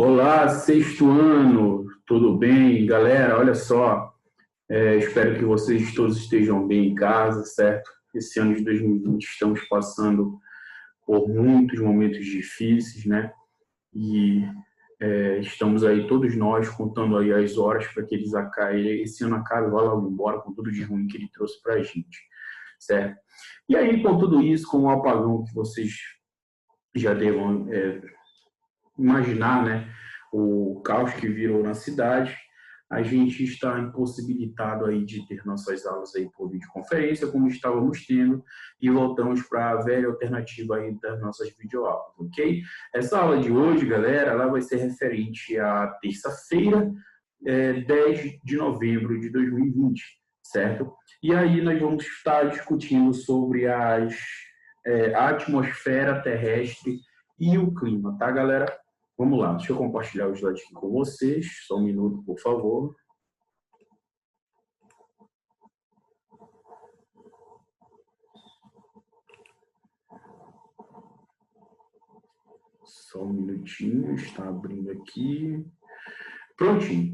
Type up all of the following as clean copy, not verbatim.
Olá, sexto ano, tudo bem? Galera, olha só, espero que vocês todos estejam bem em casa, certo? Esse ano de 2020 estamos passando por muitos momentos difíceis, né? E estamos aí, todos nós, contando aí as horas para que esse ano acabe e vá logo embora com tudo de ruim que ele trouxe para a gente, certo? E aí, com tudo isso, com o apagão que vocês já devam imaginar, né, o caos que virou na cidade, a gente está impossibilitado aí de ter nossas aulas aí por videoconferência, como estávamos tendo, e voltamos para a velha alternativa aí das nossas videoaulas, ok? Essa aula de hoje, galera, ela vai ser referente à terça-feira, 10 de novembro de 2020, certo? E aí nós vamos estar discutindo sobre a atmosfera terrestre e o clima, tá, galera? Vamos lá, deixa eu compartilhar o slide aqui com vocês. Só um minuto, por favor. Só um minutinho, está abrindo aqui. Prontinho.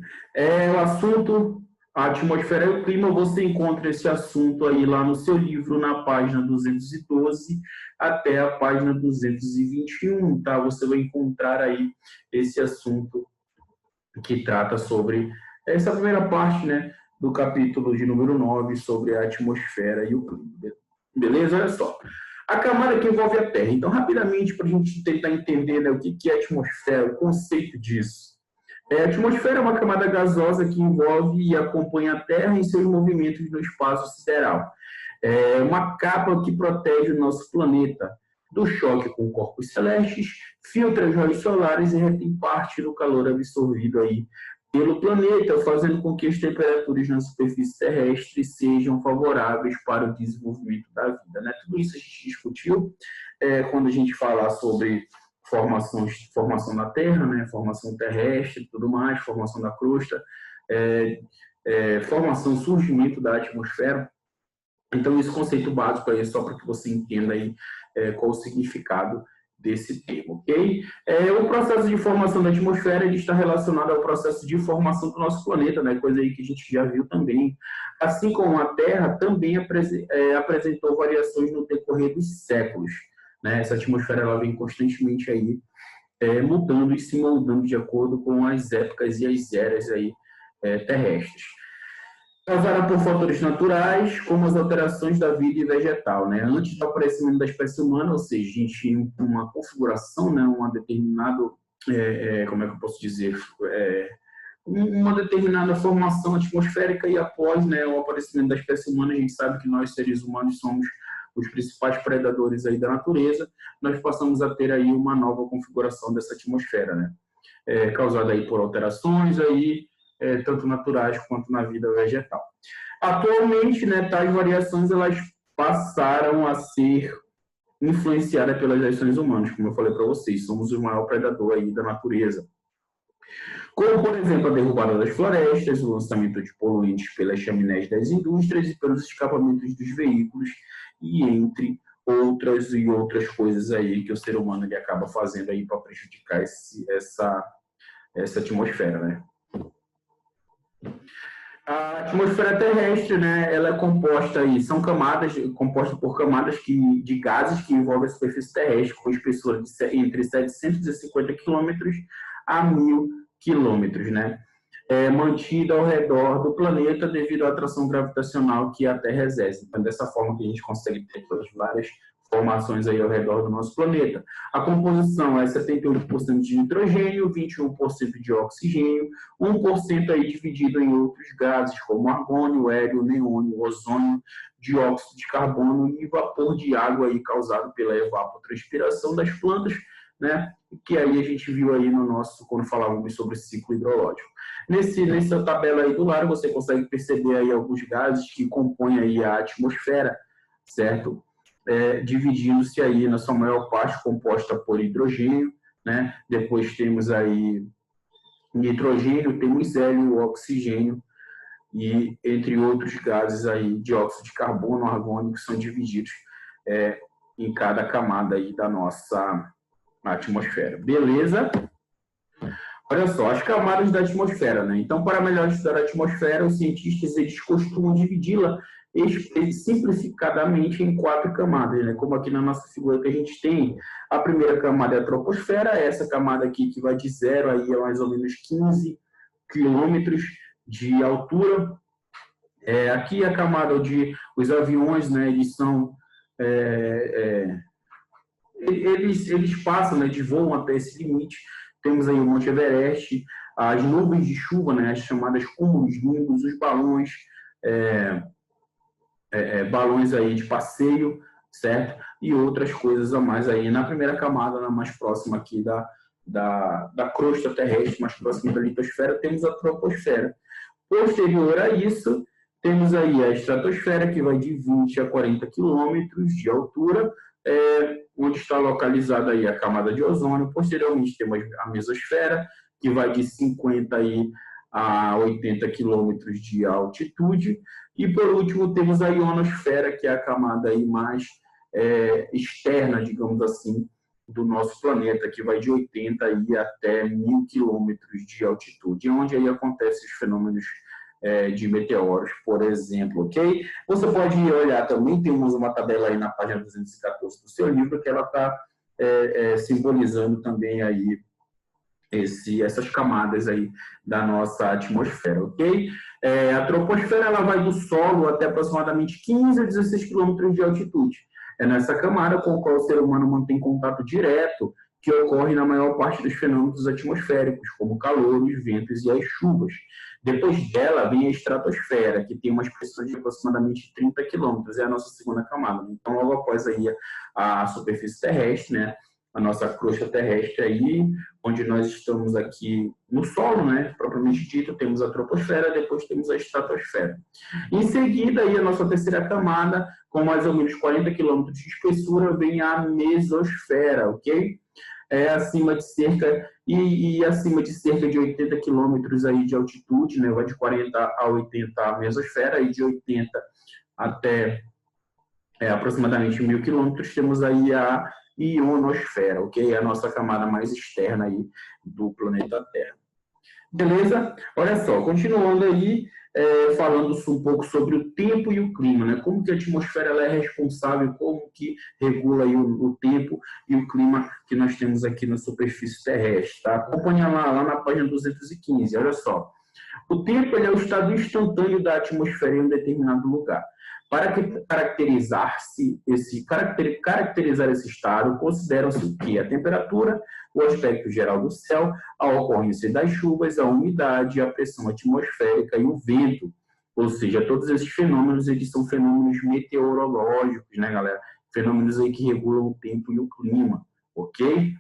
O assunto, a atmosfera e o clima, você encontra esse assunto aí lá no seu livro, na página 212 até a página 221, tá? Você vai encontrar aí esse assunto que trata sobre essa primeira parte, né, do capítulo de número 9, sobre a atmosfera e o clima. Beleza? Olha só. A camada que envolve a Terra. Então, rapidamente, para a gente tentar entender, né, o que é a atmosfera, o conceito disso. A atmosfera é uma camada gasosa que envolve e acompanha a Terra em seus movimentos no espaço sideral. É uma capa que protege o nosso planeta do choque com corpos celestes, filtra os raios solares e retém parte do calor absorvido aí pelo planeta, fazendo com que as temperaturas na superfície terrestre sejam favoráveis para o desenvolvimento da vida, né? Tudo isso a gente discutiu quando a gente falar sobre formação da Terra, né? Formação terrestre e tudo mais, formação da crosta, formação, surgimento da atmosfera. Então, esse conceito básico aí é só para que você entenda aí qual o significado desse termo, ok? O processo de formação da atmosfera ele está relacionado ao processo de formação do nosso planeta, né? Coisa aí que a gente já viu também. Assim como a Terra também apresentou variações no decorrer dos séculos, né? Essa atmosfera ela vem constantemente aí mudando e se moldando de acordo com as épocas e as eras aí terrestres. Causada por fatores naturais, como as alterações da vida vegetal, né? Antes do aparecimento da espécie humana, ou seja, a gente tinha uma configuração, né? Uma determinada, como é que eu posso dizer, uma determinada formação atmosférica e após, né, o aparecimento da espécie humana, a gente sabe que nós seres humanos somos os principais predadores aí da natureza. Nós passamos a ter aí uma nova configuração dessa atmosfera, né? Causada aí por alterações aí tanto naturais quanto na vida vegetal. Atualmente, né, tais variações elas passaram a ser influenciadas pelas ações humanas, como eu falei para vocês, somos o maior predador aí da natureza. Como, por exemplo, a derrubada das florestas, o lançamento de poluentes pelas chaminés das indústrias e pelos escapamentos dos veículos, e entre outras coisas aí que o ser humano ele acaba fazendo aí para prejudicar essa atmosfera, né? A atmosfera terrestre, né, ela é composta aí, são camadas, composta por camadas de gases que envolvem a superfície terrestre, com espessura entre 750 quilômetros a 1.000 quilômetros, né? Mantida ao redor do planeta devido à atração gravitacional que a Terra exerce. Então, dessa forma que a gente consegue ter várias formações aí ao redor do nosso planeta. A composição é 78% de nitrogênio, 21% de oxigênio, 1% aí dividido em outros gases, como argônio, hélio, neônio, ozônio, dióxido de carbono e vapor de água aí causado pela evapotranspiração das plantas, né? Que aí a gente viu aí no nosso, quando falávamos sobre ciclo hidrológico. Nessa tabela aí do lado, você consegue perceber aí alguns gases que compõem aí a atmosfera, certo? Dividindo-se aí na sua maior parte composta por hidrogênio, né? Depois temos aí nitrogênio, temos hélio, oxigênio e entre outros gases aí, dióxido de carbono, argônio, que são divididos em cada camada aí da nossa atmosfera. Beleza? Olha só, as camadas da atmosfera, né? Então, para melhor estudar a atmosfera, os cientistas eles costumam dividi-la simplificadamente em 4 camadas, né? Como aqui na nossa figura que a gente tem. A primeira camada é a troposfera, essa camada aqui que vai de 0 aí a mais ou menos 15 quilômetros de altura. Aqui a camada de os aviões, né? Eles são eles passam, né? Eles voam até esse limite. Temos aí o Monte Everest, as nuvens de chuva, né? As chamadas cúmulos, nimbos, os balões, balões aí de passeio, certo? E outras coisas a mais aí na primeira camada, na mais próxima aqui da crosta terrestre, mais próxima da litosfera, temos a troposfera. Posterior a isso, temos aí a estratosfera, que vai de 20 a 40 quilômetros de altura, onde está localizada aí a camada de ozônio. Posteriormente, temos a mesosfera, que vai de 50 aí a 80 quilômetros de altitude. E, por último, temos a ionosfera, que é a camada aí mais externa, digamos assim, do nosso planeta, que vai de 80 aí até 1.000 quilômetros de altitude, onde aí acontecem os fenômenos de meteoros, por exemplo, ok? Você pode olhar também, temos uma tabela aí na página 214 do seu livro, que ela está simbolizando também aí essas camadas aí da nossa atmosfera, ok? A troposfera ela vai do solo até aproximadamente 15 a 16 quilômetros de altitude. É nessa camada com a qual o ser humano mantém contato direto, que ocorre na maior parte dos fenômenos atmosféricos, como o calor, os ventos e as chuvas. Depois dela vem a estratosfera, que tem uma espessura de aproximadamente 30 quilômetros, é a nossa segunda camada. Então, logo após aí a superfície terrestre, né? A nossa crosta terrestre aí, onde nós estamos aqui no solo, né, propriamente dito, temos a troposfera, depois temos a estratosfera. Em seguida, aí, a nossa terceira camada, com mais ou menos 40 quilômetros de espessura, vem a mesosfera, ok? Acima de cerca acima de cerca de 80 quilômetros aí de altitude, né, vai de 40 a 80 a mesosfera, e de 80 até aproximadamente 1.000 quilômetros, temos aí a ionosfera, ok? É a nossa camada mais externa aí do planeta Terra. Beleza? Olha só, continuando aí, falando um pouco sobre o tempo e o clima, né? Como que a atmosfera ela é responsável, como que regula aí o tempo e o clima que nós temos aqui na superfície terrestre, tá? Acompanha lá na página 215, olha só. O tempo ele é o estado instantâneo da atmosfera em um determinado lugar. Para caracterizar esse estado, consideram-se que a temperatura, o aspecto geral do céu, a ocorrência das chuvas, a umidade, a pressão atmosférica e o vento. Ou seja, todos esses fenômenos eles são fenômenos meteorológicos, né, galera? Fenômenos aí que regulam o tempo e o clima, ok?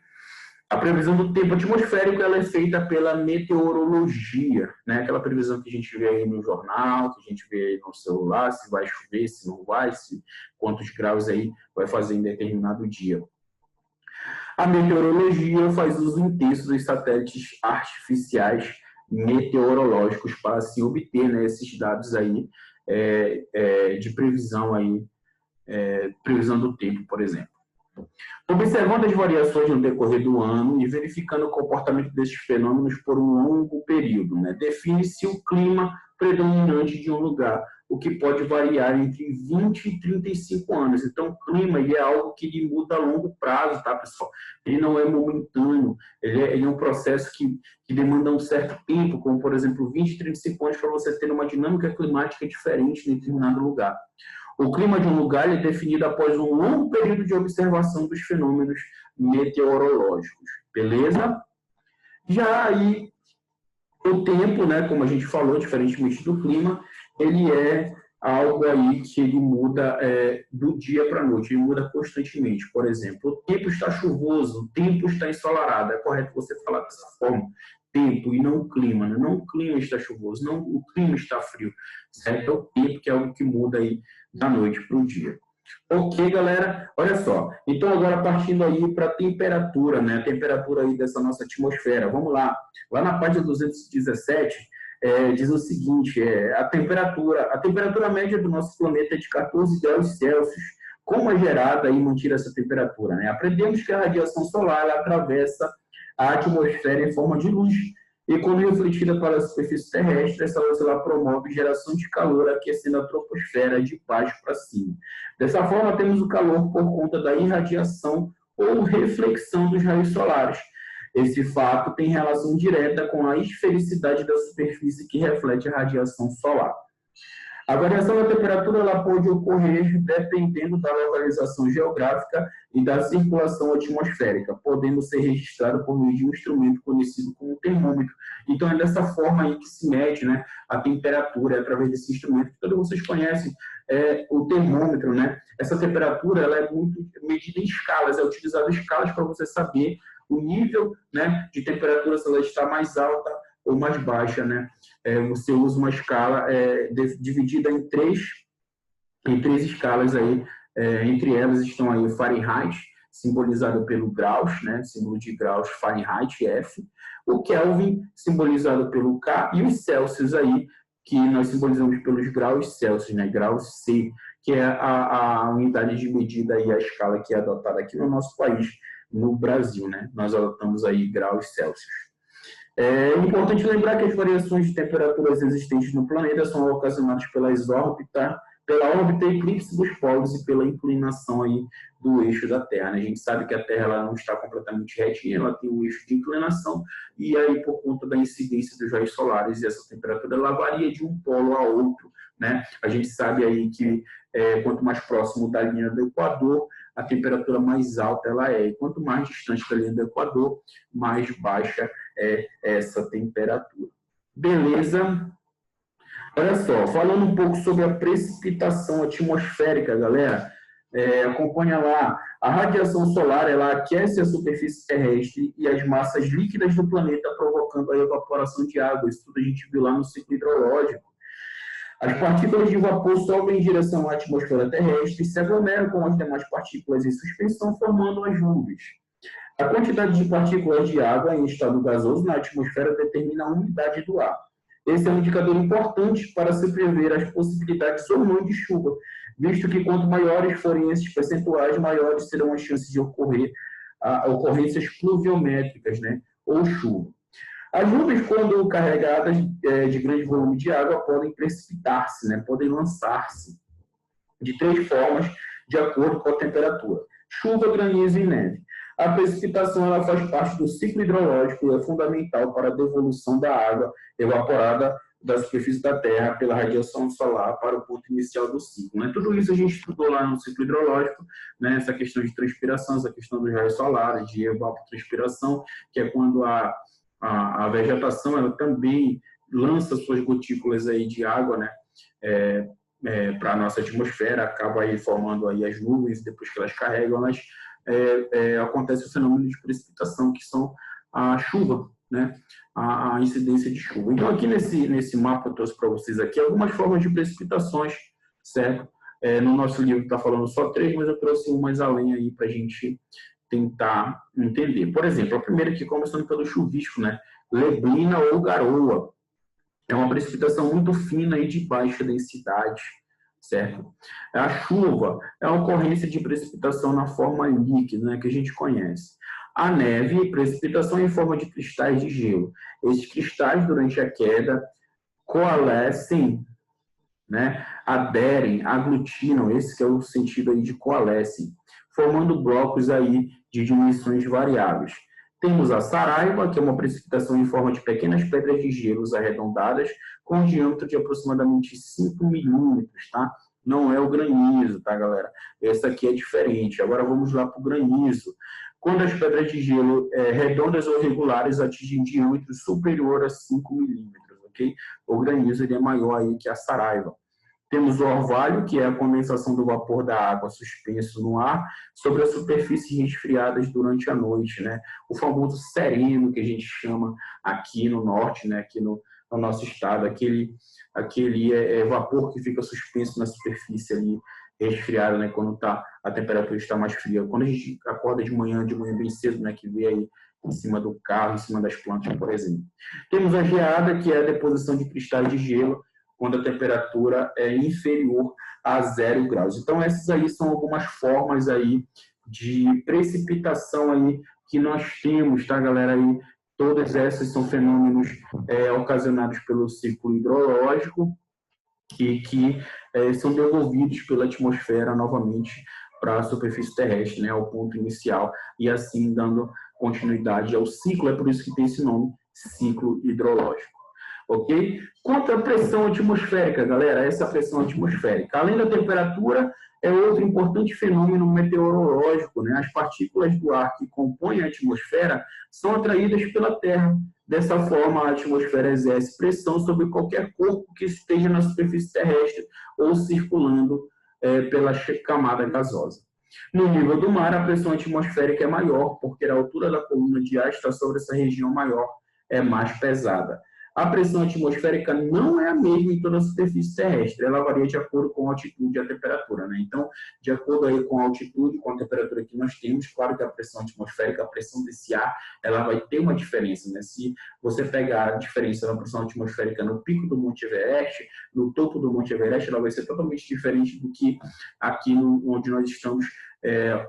A previsão do tempo atmosférico ela é feita pela meteorologia, né? Aquela previsão que a gente vê aí no jornal, que a gente vê aí no celular, se vai chover, se não vai, quantos graus aí vai fazer em determinado dia. A meteorologia faz uso intenso dos satélites artificiais meteorológicos para se obter, né, esses dados aí de previsão aí, previsão do tempo, por exemplo. Observando as variações no decorrer do ano e verificando o comportamento desses fenômenos por um longo período, né? Define-se o clima predominante de um lugar, o que pode variar entre 20 e 35 anos. Então, o clima ele é algo que ele muda a longo prazo, tá, pessoal? Ele não é momentâneo, ele é um processo que demanda um certo tempo, como, por exemplo, 20, 35 anos para você ter uma dinâmica climática diferente em determinado lugar. O clima de um lugar é definido após um longo período de observação dos fenômenos meteorológicos, beleza? Já aí, o tempo, né, como a gente falou, diferentemente do clima, ele é algo aí que ele muda do dia para a noite, ele muda constantemente. Por exemplo, o tempo está chuvoso, o tempo está ensolarado, é correto você falar dessa forma, tempo e não o clima, né? Não o clima está chuvoso, não o clima está frio, certo? É o tempo que é algo que muda aí da noite para o dia. Ok, galera? Olha só. Então, agora partindo aí para a temperatura, né? A temperatura aí dessa nossa atmosfera. Vamos lá. Lá na página 217, diz o seguinte, a temperatura média do nosso planeta é de 14 graus Celsius. Como é gerada e mantida essa temperatura, né? Aprendemos que a radiação solar ela atravessa a atmosfera em forma de luz, e quando refletida para a superfície terrestre, essa luz ela promove geração de calor, aquecendo a troposfera de baixo para cima. Dessa forma, temos o calor por conta da irradiação ou reflexão dos raios solares. Esse fato tem relação direta com a esfericidade da superfície que reflete a radiação solar. A variação da temperatura ela pode ocorrer dependendo da localização geográfica e da circulação atmosférica, podendo ser registrada por meio de um instrumento conhecido como termômetro. Então, é dessa forma aí que se mede, né, a temperatura, através desse instrumento que todos vocês conhecem, o termômetro, né? Essa temperatura ela é muito medida em escalas, é utilizada em escalas para você saber o nível, né, de temperatura, se ela está mais alta ou mais baixa, né? Você usa uma escala dividida em três escalas aí, entre elas estão aí o Fahrenheit, simbolizado pelo graus, né? Símbolo de graus Fahrenheit, F, o Kelvin, simbolizado pelo K, e os Celsius aí, que nós simbolizamos pelos graus Celsius, né? Graus C, que é a unidade de medida e a escala que é adotada aqui no nosso país, no Brasil, né? Nós adotamos aí graus Celsius. É importante lembrar que as variações de temperaturas existentes no planeta são ocasionadas pela órbita e eclipse dos polos e pela inclinação aí do eixo da Terra. A gente sabe que a Terra ela não está completamente retinha, ela tem um eixo de inclinação e aí por conta da incidência dos raios solares essa temperatura ela varia de um polo a outro, né? A gente sabe aí que quanto mais próximo da linha do Equador, a temperatura mais alta ela é. E quanto mais distante da linha do Equador, mais baixa é essa temperatura. Beleza? Olha só, falando um pouco sobre a precipitação atmosférica, galera, acompanha lá. A radiação solar, ela aquece a superfície terrestre e as massas líquidas do planeta, provocando a evaporação de água. Isso tudo a gente viu lá no ciclo hidrológico. As partículas de vapor sobem em direção à atmosfera terrestre e se aglomeram com as demais partículas em suspensão, formando as nuvens. A quantidade de partículas de água em estado gasoso na atmosfera determina a umidade do ar. Esse é um indicador importante para se prever as possibilidades ou não de chuva, visto que quanto maiores forem esses percentuais, maiores serão as chances de ocorrer ocorrências pluviométricas, né, ou chuva. As nuvens, quando carregadas de grande volume de água, podem precipitar-se, né, podem lançar-se de três formas, de acordo com a temperatura: chuva, granizo e neve. A precipitação ela faz parte do ciclo hidrológico e é fundamental para a devolução da água evaporada da superfície da Terra pela radiação solar para o ponto inicial do ciclo, né? Tudo isso a gente estudou lá no ciclo hidrológico, né? Essa questão de transpiração, essa questão dos raios solares, de evapotranspiração, que é quando a vegetação ela também lança suas gotículas aí de água, né? Para a nossa atmosfera, acaba aí formando aí as nuvens, depois que elas carregam, acontece o fenômeno de precipitação, que são a chuva, né? A incidência de chuva. Então, aqui nesse mapa eu trouxe para vocês aqui algumas formas de precipitações, certo? No nosso livro está falando só 3, mas eu trouxe umas além aí para a gente tentar entender. Por exemplo, a primeira aqui, começando pelo chuvisco, né? Neblina ou garoa. É uma precipitação muito fina e de baixa densidade, certo? A chuva é a ocorrência de precipitação na forma líquida, né, que a gente conhece. A neve, precipitação em forma de cristais de gelo. Esses cristais, durante a queda, coalescem, né, aderem, aglutinam, esse que é o sentido aí de coalescem, formando blocos aí de dimensões variáveis. Temos a saraiva, que é uma precipitação em forma de pequenas pedras de gelos arredondadas, com um diâmetro de aproximadamente 5 milímetros, tá? Não é o granizo, tá, galera? Essa aqui é diferente. Agora vamos lá para o granizo. Quando as pedras de gelo redondas ou regulares atingem diâmetro superior a 5 milímetros, ok? O granizo ele é maior aí que a saraiva. Temos o orvalho, que é a condensação do vapor da água suspenso no ar sobre as superfícies resfriadas durante a noite, né? O famoso sereno, que a gente chama aqui no norte, né? Aqui no nosso estado, aquele vapor que fica suspenso na superfície ali, resfriada, né? Quando a temperatura está mais fria. Quando a gente acorda de manhã bem cedo, né? Que vê aí em cima do carro, em cima das plantas, por exemplo. Temos a geada, que é a deposição de cristais de gelo, quando a temperatura é inferior a 0 graus. Então, essas aí são algumas formas aí de precipitação aí que nós temos, tá, galera? Aí, todas essas são fenômenos ocasionados pelo ciclo hidrológico e que são devolvidos pela atmosfera novamente para a superfície terrestre, né, ao ponto inicial, e assim dando continuidade ao ciclo. É por isso que tem esse nome, ciclo hidrológico. Ok? Quanto à pressão atmosférica, galera, essa pressão atmosférica, além da temperatura, é outro importante fenômeno meteorológico, né? As partículas do ar que compõem a atmosfera são atraídas pela Terra. Dessa forma, a atmosfera exerce pressão sobre qualquer corpo que esteja na superfície terrestre ou circulando pela camada gasosa. No nível do mar, a pressão atmosférica é maior, porque a altura da coluna de ar está sobre essa região maior, é mais pesada. A pressão atmosférica não é a mesma em toda a superfície terrestre, ela varia de acordo com a altitude e a temperatura, né? Então, de acordo aí com a altitude, com a temperatura que nós temos, claro que a pressão atmosférica, a pressão desse ar, ela vai ter uma diferença, né? Se você pegar a diferença da pressão atmosférica no pico do Monte Everest, no topo do Monte Everest, ela vai ser totalmente diferente do que aqui onde nós estamos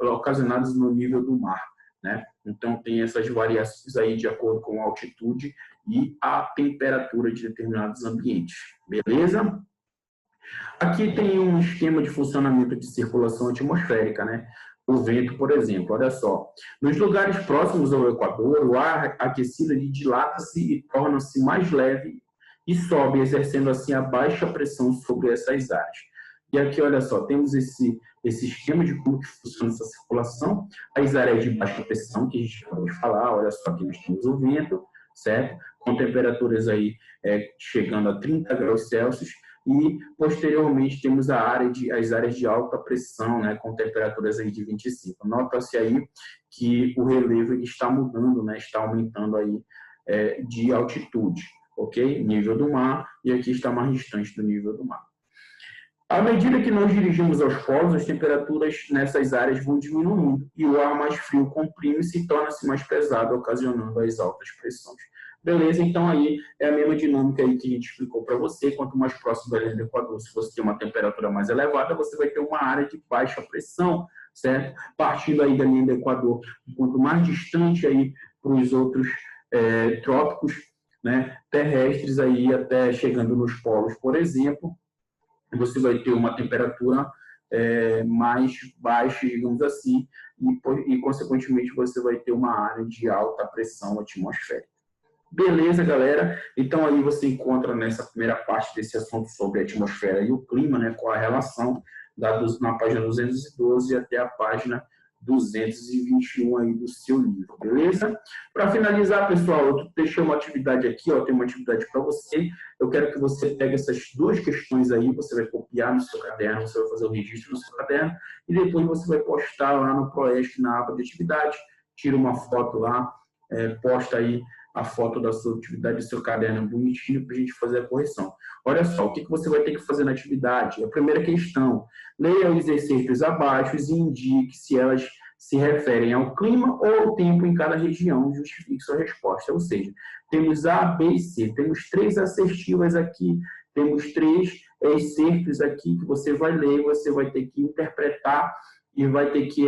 ocasionados no nível do mar, né? Então, tem essas variações aí de acordo com a altitude e a temperatura de determinados ambientes. Beleza? Aqui tem um esquema de funcionamento de circulação atmosférica, né? O vento, por exemplo, olha só. Nos lugares próximos ao Equador, o ar aquecido dilata-se e torna-se mais leve e sobe, exercendo assim a baixa pressão sobre essas áreas. E aqui, olha só, temos esse esquema de como que funciona essa circulação. As áreas de baixa pressão, que a gente acabou de falar, olha só, aqui nós temos o vento, certo? Com temperaturas aí chegando a 30 graus Celsius, e posteriormente temos as áreas de alta pressão, né, com temperaturas aí de 25. Nota-se aí que o relevo ele está mudando, né, está aumentando aí de altitude, ok? Nível do mar, e aqui está mais distante do nível do mar. À medida que nós dirigimos aos polos, as temperaturas nessas áreas vão diminuindo e o ar mais frio comprime-se e torna-se mais pesado, ocasionando as altas pressões. Beleza? Então, aí é a mesma dinâmica aí que a gente explicou para você. Quanto mais próximo da linha do Equador, se você tem uma temperatura mais elevada, você vai ter uma área de baixa pressão, certo? Partindo aí da linha do Equador, quanto mais distante aí para os outros trópicos, né, terrestres, aí até chegando nos polos, por exemplo, você vai ter uma temperatura mais baixa, digamos assim, e, consequentemente, você vai ter uma área de alta pressão atmosférica. Beleza, galera? Então, aí você encontra nessa primeira parte desse assunto sobre a atmosfera e o clima, né, com a relação na página 212 até a página 221 aí do seu livro, beleza? Para finalizar, pessoal, eu deixei uma atividade aqui, ó, tem uma atividade para você. Eu quero que você pegue essas duas questões aí, você vai copiar no seu caderno, você vai fazer o registro no seu caderno, e depois você vai postar lá no Proesc, na aba de atividade, tira uma foto lá, posta aí a foto da sua atividade, do seu caderno bonitinho, para a gente fazer a correção. Olha só, o que você vai ter que fazer na atividade? A primeira questão, leia os exercícios abaixo e indique se elas se referem ao clima ou ao tempo em cada região, justifique sua resposta. Ou seja, temos A, B e C. Temos 3 assertivas aqui, temos 3 excertos aqui que você vai ler, você vai ter que interpretar e vai ter que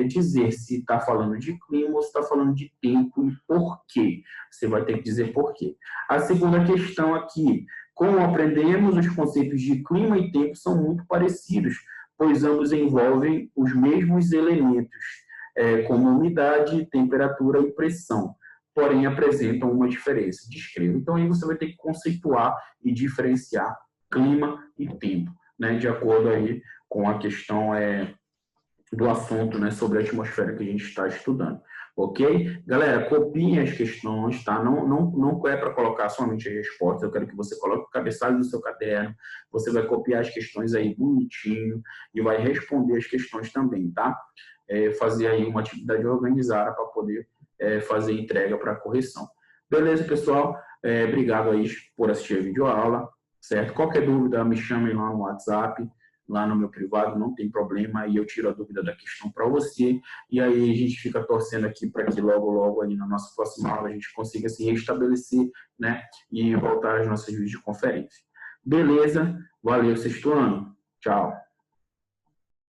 dizer se está falando de clima ou se está falando de tempo e por quê. Você vai ter que dizer por quê. A segunda questão aqui, como aprendemos, os conceitos de clima e tempo são muito parecidos, pois ambos envolvem os mesmos elementos, como umidade, temperatura e pressão, porém apresentam uma diferença. Descreva. Então, aí você vai ter que conceituar e diferenciar clima e tempo, né, de acordo aí com a questão do assunto, né, sobre a atmosfera que a gente está estudando. Ok? Galera, copiem as questões, tá? Não é para colocar somente as respostas, eu quero que você coloque o cabeçalho do seu caderno, você vai copiar as questões aí bonitinho e vai responder as questões também, tá? Fazer aí uma atividade organizada para poder fazer entrega para correção. Beleza, pessoal? Obrigado aí por assistir a videoaula, certo? Qualquer dúvida, me chamem lá no WhatsApp, lá no meu privado, não tem problema, aí eu tiro a dúvida da questão para você, e aí a gente fica torcendo aqui para que logo aí na nossa próxima aula a gente consiga se restabelecer, né, e voltar às nossas videoconferências. Beleza? Valeu, sexto ano. Tchau.